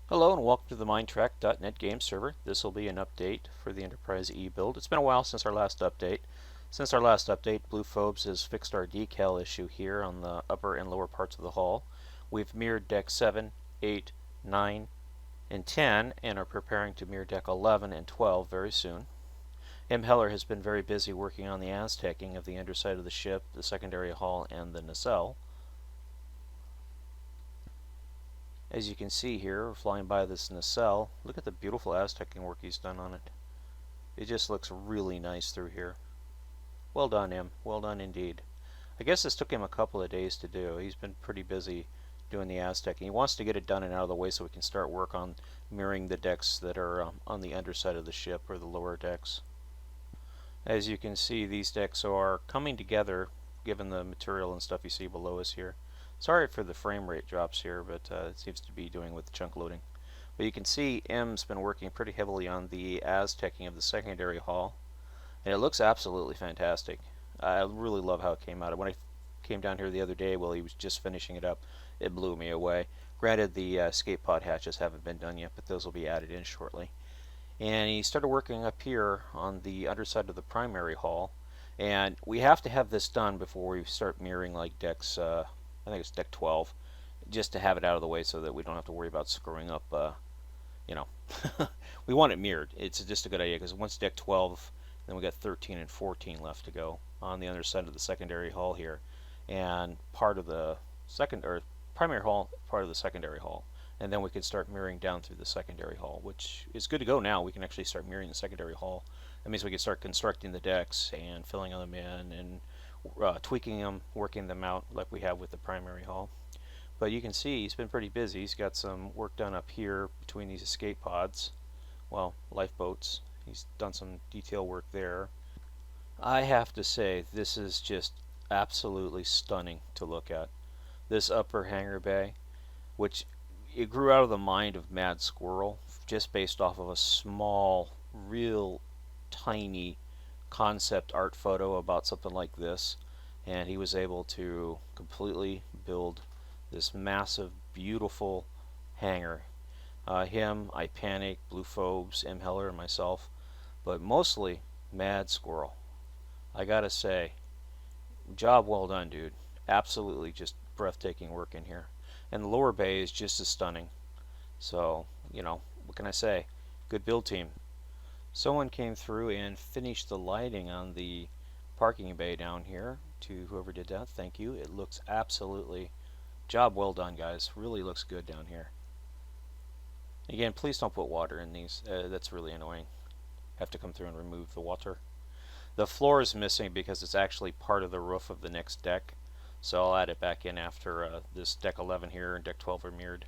Hello and welcome to the Minetrek.net game server. This will be an update for the Enterprise E build. It's been a while since our last update. Since our last update, Blue Phobes has fixed our decal issue here on the upper and lower parts of the hull. We've mirrored deck 7, 8, 9, and 10 and are preparing to mirror deck 11 and 12 very soon. M. Heller has been very busy working on the Aztecing of the underside of the ship, the secondary hull, and the nacelle. As you can see here, we're flying by this nacelle. Look at the beautiful Aztecing work he's done on it. It just looks really nice through here. Well done, Em. Well done indeed. I guess this took him a couple of days to do. He's been pretty busy doing the Aztec. He wants to get it done and out of the way so we can start work on mirroring the decks that are on the underside of the ship, or the lower decks. As you can see, these decks are coming together given the material and stuff you see below us here. Sorry for the frame rate drops here, but it seems to be doing with the chunk loading. But you can see M's been working pretty heavily on the Aztecing of the secondary hull, and it looks absolutely fantastic. I really love how it came out. When I came down here the other day while he was just finishing it up, it blew me away. Granted, the escape pod hatches haven't been done yet, but those will be added in shortly. And he started working up here on the underside of the primary hull, and we have to have this done before we start mirroring like decks, I think it's deck 12, just to have it out of the way so that we don't have to worry about screwing up, we want it mirrored. It's just a good idea because once deck 12, then we got 13 and 14 left to go on the underside of the secondary hull here, and part of the primary hull, part of the secondary hull, and then we can start mirroring down through the secondary hull, which is good to go now. We can actually start mirroring the secondary hull. That means we can start constructing the decks and filling them in and tweaking them, working them out like we have with the primary hull. But you can see he's been pretty busy. He's got some work done up here between these escape pods, well, lifeboats. He's done some detail work there. I have to say, this is just absolutely stunning to look at. This upper hangar bay, which it grew out of the mind of Mad Squirrel, just based off of a small, real tiny concept art photo about something like this, and he was able to completely build this massive, beautiful hangar. Him, I Panic, Blue Phobes, M. Heller, and myself, but mostly Mad Squirrel. I gotta say, job well done, dude. Absolutely just breathtaking work in here. And the lower bay is just as stunning. So, what can I say? Good build team. Someone came through and finished the lighting on the parking bay down here. To whoever did that, thank you. It looks absolutely, job well done, guys. Really looks good down here. Again, please don't put water in these. That's really annoying. Have to come through and remove the water. The floor is missing because it's actually part of the roof of the next deck. So I'll add it back in after this deck 11 here and deck 12 are mirrored.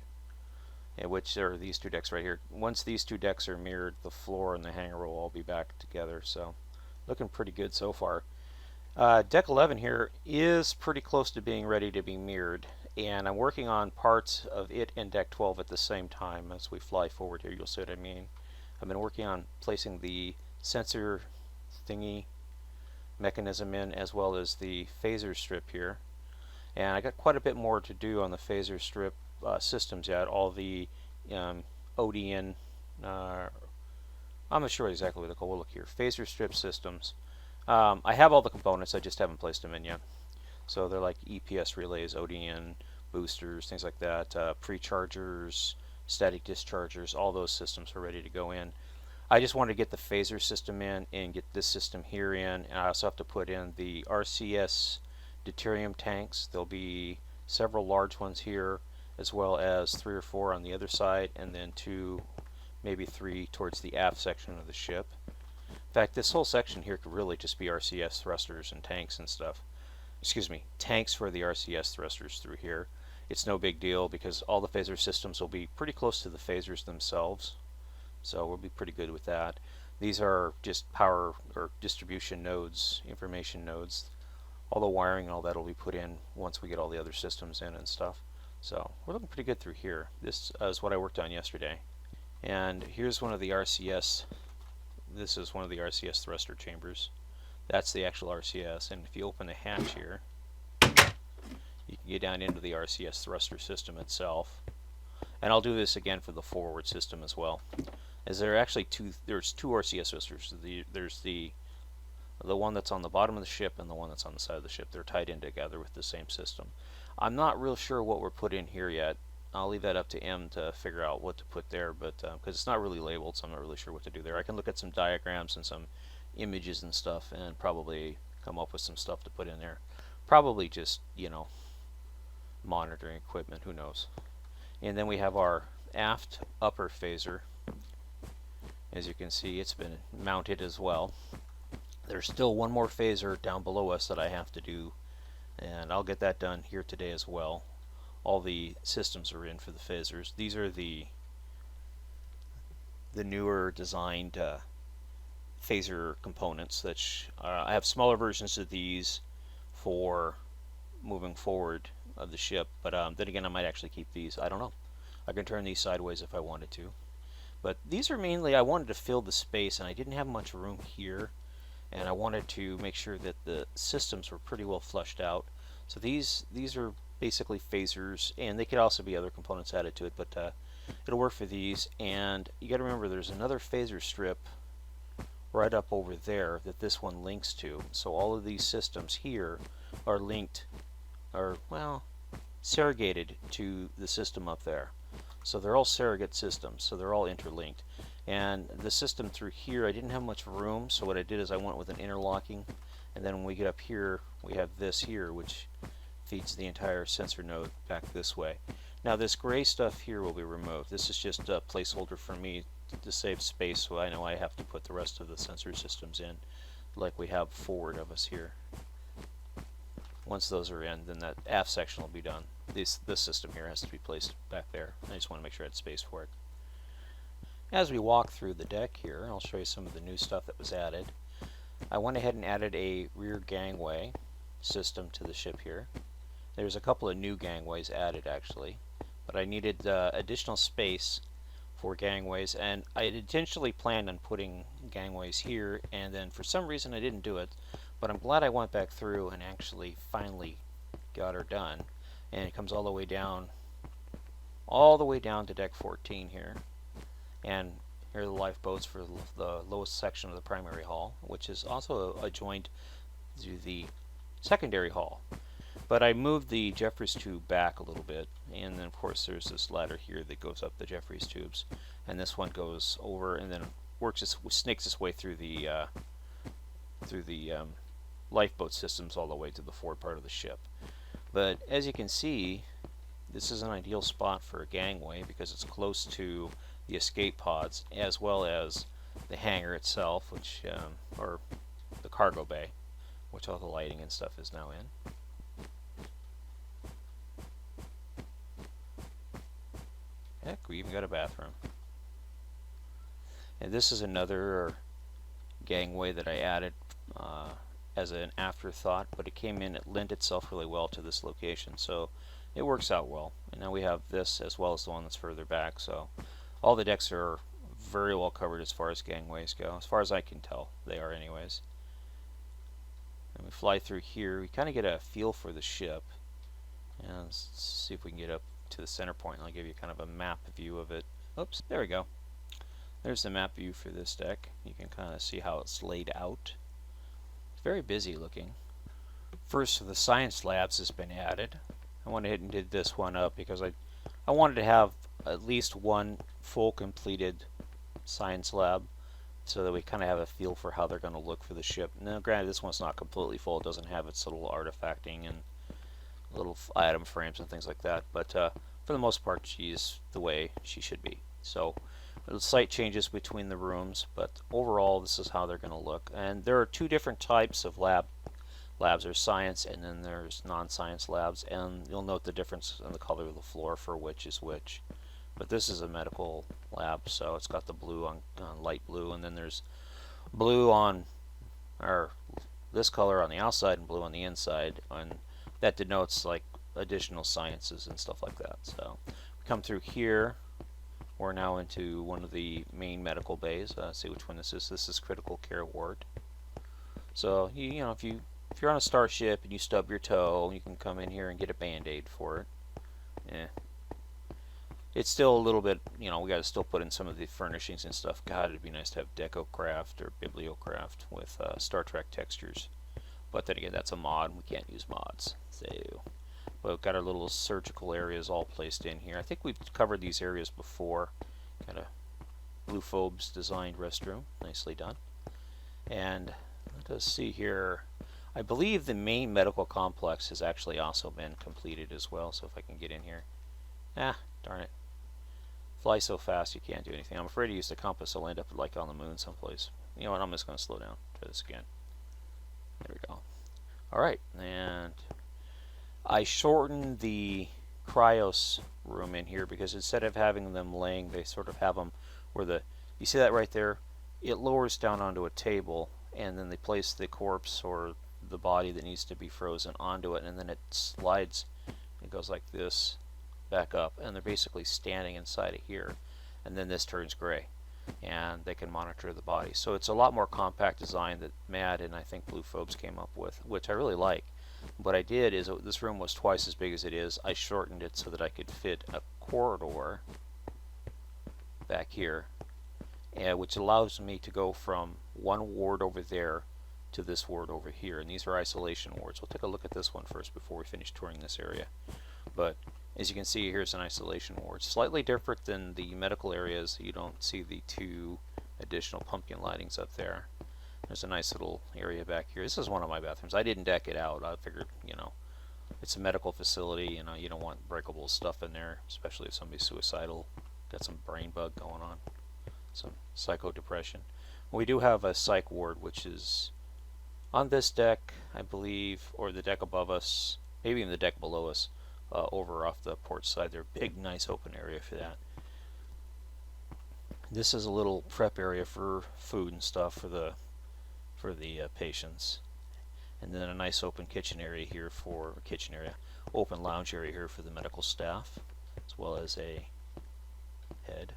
Which are these two decks right here. Once these two decks are mirrored, the floor and the hangar will all be back together. So looking pretty good so far. Deck 11 here is pretty close to being ready to be mirrored, and I'm working on parts of it and deck 12 at the same time. As we fly forward here, you'll see what I mean. I've been working on placing the sensor thingy mechanism in, as well as the phaser strip here, and I got quite a bit more to do on the phaser strip systems yet. All the ODN, I'm not sure exactly what they're called. We'll look here. Phaser strip systems. I have all the components, I just haven't placed them in yet. So they're like EPS relays, ODN, boosters, things like that, pre-chargers, static dischargers, all those systems are ready to go in. I just want to get the phaser system in and get this system here in, and I also have to put in the RCS deuterium tanks. There'll be several large ones here, as well as 3 or 4 on the other side, and then 2, maybe 3 towards the aft section of the ship. In fact, this whole section here could really just be RCS thrusters and tanks and stuff. Excuse me, tanks for the RCS thrusters through here. It's no big deal because all the phaser systems will be pretty close to the phasers themselves. So we'll be pretty good with that. These are just power or distribution nodes, information nodes. All the wiring and all that will be put in once we get all the other systems in and stuff. So we're looking pretty good through here. This is what I worked on yesterday. And here's one of the RCS. This is one of the RCS thruster chambers. That's the actual RCS, and if you open the hatch here, you can get down into the RCS thruster system itself. And I'll do this again for the forward system as well. As there are actually there's two RCS sisters. There's the one that's on the bottom of the ship and the one that's on the side of the ship. They're tied in together with the same system. I'm not real sure what we're put in here yet. I'll leave that up to M to figure out what to put there, but because it's not really labeled, so I'm not really sure what to do there. I can look at some diagrams and some images and stuff and probably come up with some stuff to put in there. Probably just, monitoring equipment, who knows. And then we have our aft upper phaser. As you can see, it's been mounted as well. There's still one more phaser down below us that I have to do, and I'll get that done here today as well. All the systems are in for the phasers. These are the newer designed phaser components. That I have smaller versions of these for moving forward of the ship, but then again I might actually keep these. I don't know. I can turn these sideways if I wanted to. But these are mainly, I wanted to fill the space, and I didn't have much room here, and I wanted to make sure that the systems were pretty well flushed out. So these are basically phasers, and they could also be other components added to it, but it'll work for these. And you got to remember there's another phaser strip right up over there that this one links to. So all of these systems here are linked, or well, surrogated to the system up there. So they're all surrogate systems, so they're all interlinked. And the system through here, I didn't have much room, so what I did is I went with an interlocking, and then when we get up here, we have this here, which feeds the entire sensor node back this way. Now this gray stuff here will be removed. This is just a placeholder for me to save space, so I know I have to put the rest of the sensor systems in, like we have forward of us here. Once those are in, then that aft section will be done. This system here has to be placed back there. I just want to make sure I had space for it. As we walk through the deck here, I'll show you some of the new stuff that was added. I went ahead and added a rear gangway system to the ship here. There's a couple of new gangways added actually, but I needed additional space for gangways, and I had intentionally planned on putting gangways here, and then for some reason I didn't do it, but I'm glad I went back through and actually finally got her done. And it comes all the way down to deck 14 here. And here are the lifeboats for the lowest section of the primary hull, which is also adjoined to the secondary hull. But I moved the Jeffries tube back a little bit, and then of course there's this ladder here that goes up the Jeffries tubes, and this one goes over and then snakes its way through the lifeboat systems all the way to the forward part of the ship. But as you can see, this is an ideal spot for a gangway because it's close to the escape pods as well as the hangar itself, which or the cargo bay, which all the lighting and stuff is now in. Heck, we even got a bathroom. And this is another gangway that I added as an afterthought, but it lent itself really well to this location, so it works out well. And now we have this as well as the one that's further back, so all the decks are very well covered as far as gangways go, as far as I can tell. They are anyways. And we fly through here, we kind of get a feel for the ship, and let's see if we can get up to the center point, and I'll give you kind of a map view of it. Oops, there we go. There's the map view for this deck. You can kind of see how it's laid out. Very busy looking. First of the science labs has been added. I went ahead and did this one up because I wanted to have at least one full completed science lab so that we kind of have a feel for how they're going to look for the ship. Now granted, this one's not completely full. It doesn't have its little artifacting and little item frames and things like that, but for the most part she's the way she should be. So slight changes between the rooms, but overall this is how they're going to look. And there are two different types of labs. There's science and then there's non-science labs, and you'll note the difference in the color of the floor for which is which. But this is a medical lab, so it's got the blue on light blue, and then there's blue on, or this color on the outside and blue on the inside, and that denotes like additional sciences and stuff like that. So we come through here. We're now into one of the main medical bays. See which one this is. This is critical care ward. So you know, if you're on a starship and you stub your toe, you can come in here and get a band-aid for it. It's still a little bit, we got to still put in some of the furnishings and stuff. God, it'd be nice to have DecoCraft or Bibliocraft with Star Trek textures. But then again, that's a mod. We can't use mods. So, but we've got our little surgical areas all placed in here. I think we've covered these areas before. Got a Blue Phobes designed restroom. Nicely done. And let us see here. I believe the main medical complex has actually also been completed as well. So if I can get in here. Ah, darn it. Fly so fast you can't do anything. I'm afraid to use the compass. I'll end up like on the moon someplace. You know what? I'm just going to slow down. Try this again. There we go. Alright, and I shortened the cryos room in here because instead of having them laying, they sort of have them where you see that right there? It lowers down onto a table, and then they place the corpse or the body that needs to be frozen onto it, and then it slides. It goes like this back up, and they're basically standing inside of here, and then this turns gray, and they can monitor the body. So it's a lot more compact design that Matt and I think Blue Phobes came up with, which I really like. What I did is, this room was twice as big as it is. I shortened it so that I could fit a corridor back here, which allows me to go from one ward over there to this ward over here, and these are isolation wards. We'll take a look at this one first before we finish touring this area. But as you can see, here's an isolation ward. Slightly different than the medical areas. You don't see the two additional pumpkin lightings up there. There's a nice little area back here. This is one of my bathrooms. I didn't deck it out. I figured, it's a medical facility. You don't want breakable stuff in there, especially if somebody's suicidal, got some brain bug going on, some psychodepression. We do have a psych ward, which is on this deck, I believe, or the deck above us, maybe even the deck below us. Over off the port side. They're a big, nice open area for that. This is a little prep area for food and stuff for the patients, and then a nice open kitchen area here for open lounge area here for the medical staff, as well as a head.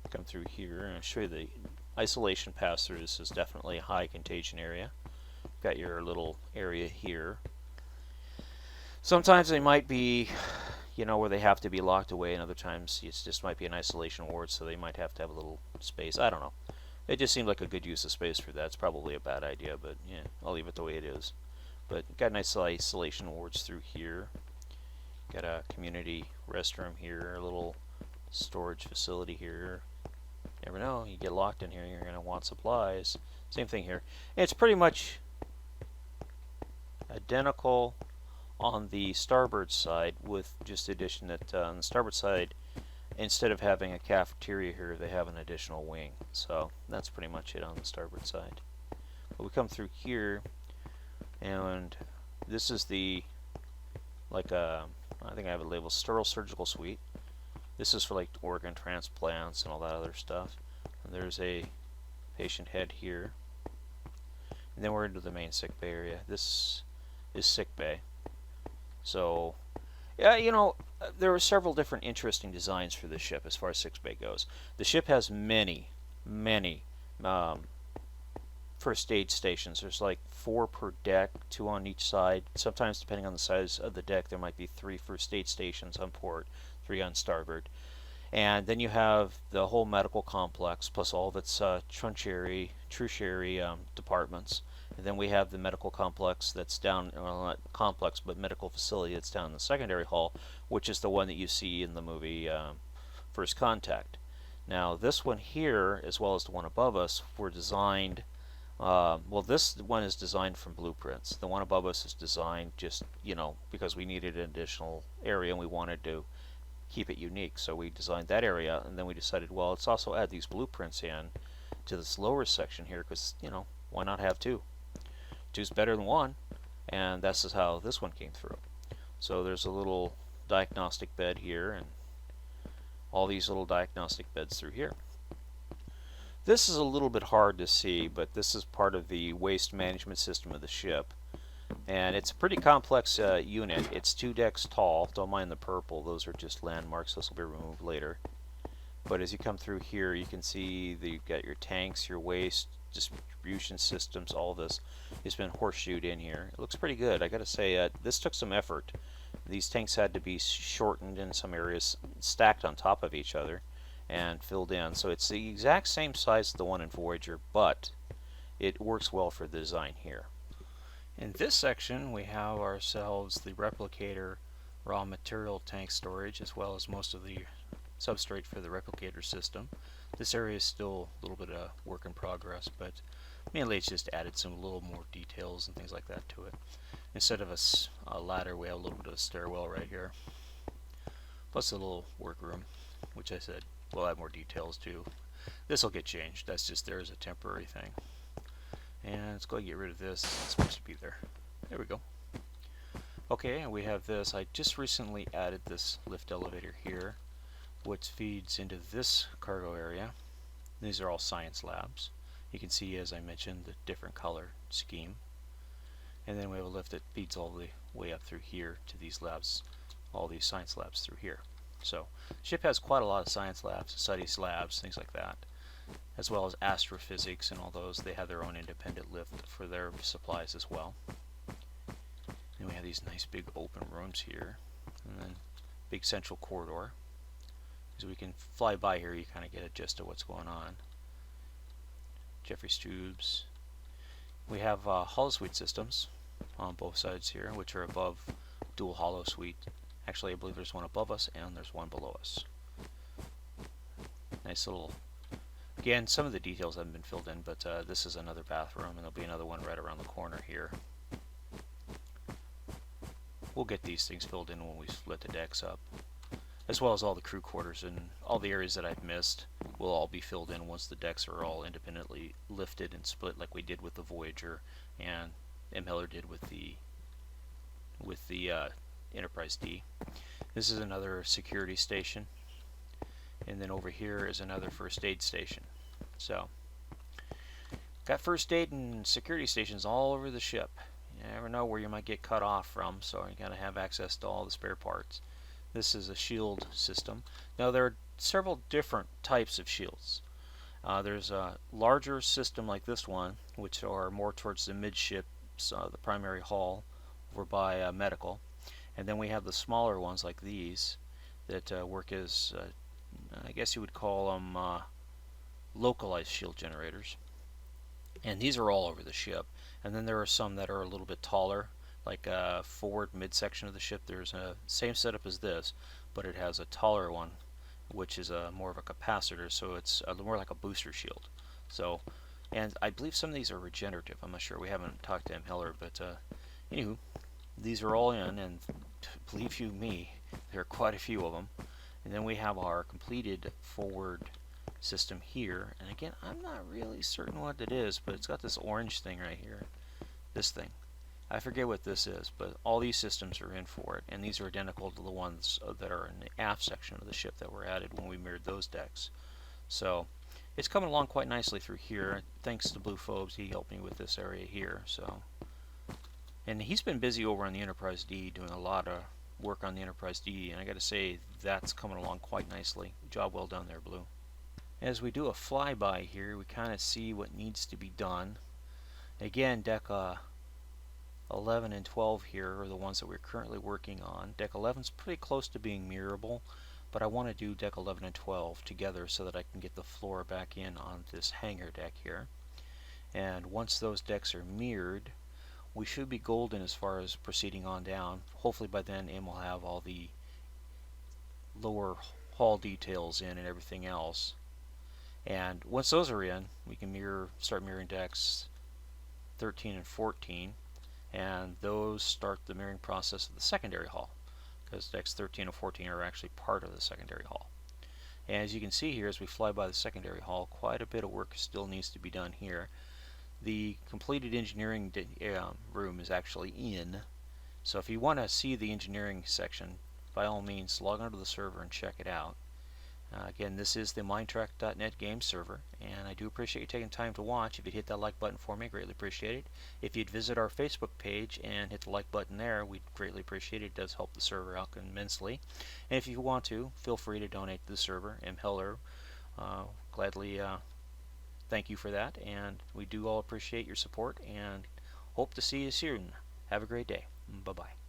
Come through here and I'll show you the isolation pass through. This is definitely a high contagion area. Got your little area here. Sometimes they might be, where they have to be locked away, and other times it just might be an isolation ward, so they might have to have a little space. I don't know. It just seemed like a good use of space for that. It's probably a bad idea, but yeah, I'll leave it the way it is. But got nice isolation wards through here. Got a community restroom here, a little storage facility here. Never know, you get locked in here, you're going to want supplies. Same thing here. It's pretty much identical on the starboard side, with just the addition that on the starboard side, instead of having a cafeteria here, they have an additional wing. So that's pretty much it on the starboard side. But we come through here, and this is I think I have a label, sterile surgical suite. This is for like organ transplants and all that other stuff. And there's a patient head here. And then we're into the main sick bay area. This is sick bay. So, yeah, there are several different interesting designs for this ship as far as sick bay goes. The ship has many first aid stations. There's like 4 per deck, 2 on each side. Sometimes, depending on the size of the deck, there might be 3 first aid stations on port, 3 on starboard. And then you have the whole medical complex, plus all of its tertiary departments. And then we have the medical complex that's down, well, not complex, but medical facility that's down in the secondary hall, which is the one that you see in the movie First Contact. Now, this one here, as well as the one above us, were designed, this one is designed from blueprints. The one above us is designed just, because we needed an additional area and we wanted to keep it unique. So we designed that area, and then we decided, well, let's also add these blueprints in to this lower section here, because, why not have 2? 2's better than 1, and this is how this one came through. So there's a little diagnostic bed here, and all these little diagnostic beds through here. This is a little bit hard to see, but this is part of the waste management system of the ship. And it's a pretty complex unit. It's 2 decks tall. Don't mind the purple. Those are just landmarks. Those will be removed later. But as you come through here, you can see that you've got your tanks, your waste, distribution systems, all this has been horseshoed in here. It looks pretty good. I gotta say, this took some effort. these tanks had to be shortened in some areas, stacked on top of each other, and filled in. So it's the exact same size as the one in Voyager, but it works well for the design here. In this section, we have ourselves the replicator raw material tank storage, as well as most of the substrate for the replicator system. This area is still a little bit of work in progress, but mainly it's just added some little more details and things like that to it. Instead of a ladder, we have a little bit of a stairwell right here, plus a little workroom, which I said we'll add more details to. This will get changed. That's just there as a temporary thing. And let's go ahead and get rid of this. It's supposed to be there. There we go. Okay, and we have this. I just recently added this lift elevator here, which feeds into this cargo area. These are all science labs. You can see, as I mentioned, the different color scheme. And then we have a lift that feeds all the way up through here to these labs, all these science labs through here. So, the ship has quite a lot of science labs, studies labs, things like that, as well as astrophysics and all those. They have their own independent lift for their supplies as well. And we have these nice big open rooms here, and then big central corridor. As we can fly by here, you kind of get a gist of what's going on. Jeffries tubes. We have hollow suite systems on both sides here, which are above dual hollow suite. Actually, I believe there's one above us and there's one below us. Nice little. Again, some of the details haven't been filled in, but this is another bathroom, and there'll be another one right around the corner here. We'll get these things filled in when we split the decks up, as well as all the crew quarters and all the areas that I've missed will all be filled in once the decks are all independently lifted and split, like we did with the Voyager and M. Heller did with the Enterprise D. This is another security station, and then over here is another first aid station. So, got first aid and security stations all over the ship. You never know where you might get cut off from, so you gotta have access to all the spare parts. This is a shield system. Now there are several different types of shields. There's a larger system like this one, which are more towards the midships, the primary hull, over by medical. And then we have the smaller ones like these that work as, I guess you would call them localized shield generators. And these are all over the ship. And then there are some that are a little bit taller, like forward midsection of the ship. There's a same setup as this, but it has a taller one, which is more of a capacitor, so it's more like a booster shield. So, and I believe some of these are regenerative. I'm not sure. We haven't talked to M. Heller, but anywho, these are all in, and believe you me, there are quite a few of them. And then we have our completed forward system here, and again, I'm not really certain what it is, but it's got this orange thing right here, this thing. I forget what this is, but all these systems are in for it, and these are identical to the ones that are in the aft section of the ship that were added when we mirrored those decks. So it's coming along quite nicely through here. Thanks to Blue Phobes, he helped me with this area here. So, and he's been busy over on the Enterprise D doing a lot of work on the Enterprise D, and I got to say that's coming along quite nicely. Job well done there, Blue. As we do a flyby here, we kind of see what needs to be done. Again, deck 11 and 12 here are the ones that we're currently working on. Deck 11 is pretty close to being mirrorable, but I want to do deck 11 and 12 together so that I can get the floor back in on this hangar deck here. And once those decks are mirrored, we should be golden as far as proceeding on down. Hopefully by then AIM will have all the lower hull details in and everything else. And once those are in, we can start mirroring decks 13 and 14, and those start the mirroring process of the secondary hull, because decks 13 and 14 are actually part of the secondary hull. And as you can see here, as we fly by the secondary hull, quite a bit of work still needs to be done here. The completed engineering room is actually in, so if you want to see the engineering section, by all means log onto the server and check it out. Again, this is the Minetrek.net game server, and I do appreciate you taking time to watch. If you'd hit that like button for me, I greatly appreciate it. If you'd visit our Facebook page and hit the like button there, we'd greatly appreciate it. It does help the server out immensely. And if you want to, feel free to donate to the server. M. Heller, gladly thank you for that, and we do all appreciate your support and hope to see you soon. Have a great day. Bye-bye.